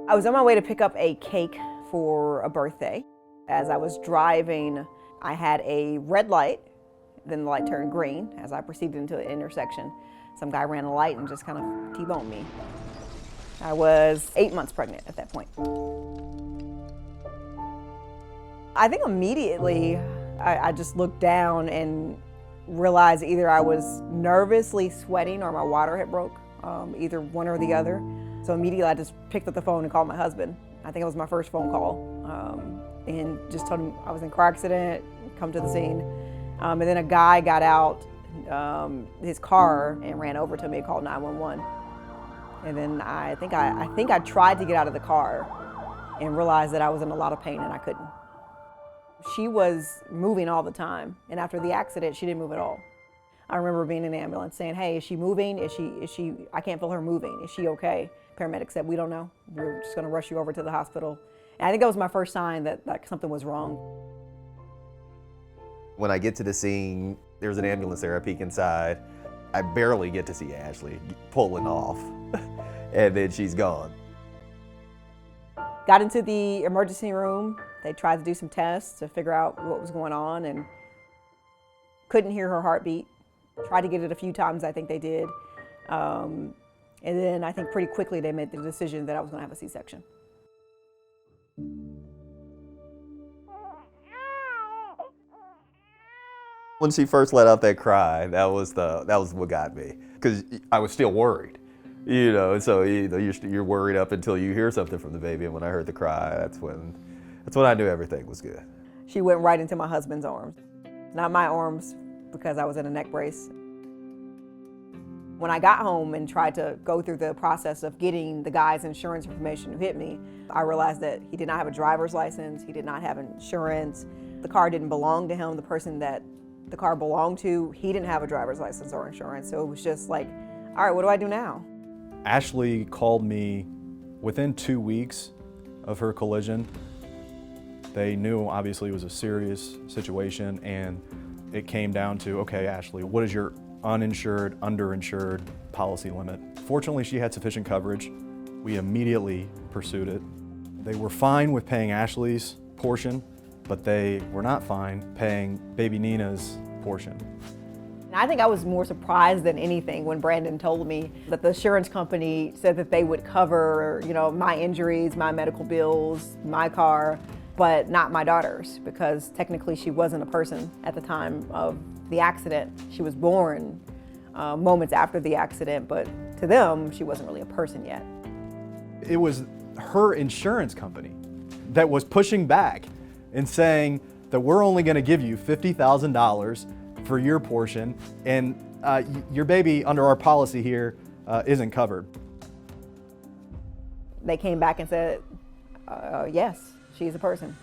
I was on my way to pick up a cake for a birthday. As I was driving, I had a red light, then the light turned green. As I proceeded into an intersection, some guy ran a light and just kind of T-boned me. I was 8 months pregnant at that point. I think immediately I just looked down and realized either I was nervously sweating or my water had broke, either one or the other. So immediately I just picked up the phone and called my husband. I think it was my first phone call, and just told him I was in a car accident, come to the scene. And then a guy got out his car and ran over to me and called 911. And then I think I tried to get out of the car and realized that I was in a lot of pain and I couldn't. She was moving all the time, and after the accident, she didn't move at all. I remember being in the ambulance saying, "Hey, is she moving? Is she, I can't feel her moving. Is she okay?" Paramedics said, "We don't know. We're just gonna rush you over to the hospital." And I think that was my first sign that something was wrong. When I get to the scene, there's an ambulance there. I peek inside. I barely get to see Ashley pulling off, and then she's gone. Got into the emergency room. They tried to do some tests to figure out what was going on and couldn't hear her heartbeat. Tried to get it a few times, I think they did. And then I think pretty quickly they made the decision that I was gonna have a C-section. When she first let out that cry, that was what got me, because I was still worried, you know. So you're worried up until you hear something from the baby, and when I heard the cry, that's when I knew everything was good. She went right into my husband's arms, not my arms, because I was in a neck brace. When I got home and tried to go through the process of getting the guy's insurance information who hit me, I realized that he did not have a driver's license, he did not have insurance, the car didn't belong to him, the person that the car belonged to, he didn't have a driver's license or insurance, so it was just like, all right, what do I do now? Ashley called me within 2 weeks of her collision. They knew obviously it was a serious situation, and it came down to, okay, Ashley, what is your uninsured, underinsured policy limit? Fortunately, she had sufficient coverage. We immediately pursued it. They were fine with paying Ashley's portion, but they were not fine paying baby Nina's portion. I think I was more surprised than anything when Brandon told me that the insurance company said that they would cover, you know, my injuries, my medical bills, my car, but not my daughter's, because technically she wasn't a person at the time of the accident. She was born moments after the accident, but to them, she wasn't really a person yet. It was her insurance company that was pushing back and saying that we're only going to give you $50,000 for your portion, and your baby under our policy here isn't covered. They came back and said, yes, she's a person.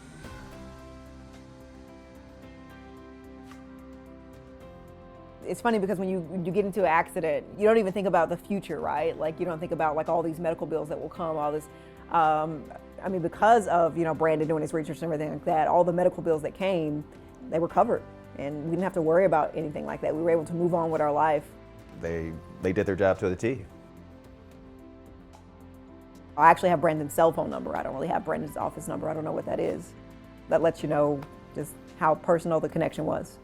It's funny because when you get into an accident, you don't even think about the future, right? Like, you don't think about like all these medical bills that will come, all this. I mean, because of, you know, Brandon doing his research and everything like that, all the medical bills that came, they were covered. And we didn't have to worry about anything like that. We were able to move on with our life. They did their job to the T. I actually have Brandon's cell phone number. I don't really have Brandon's office number. I don't know what that is. That lets you know just how personal the connection was.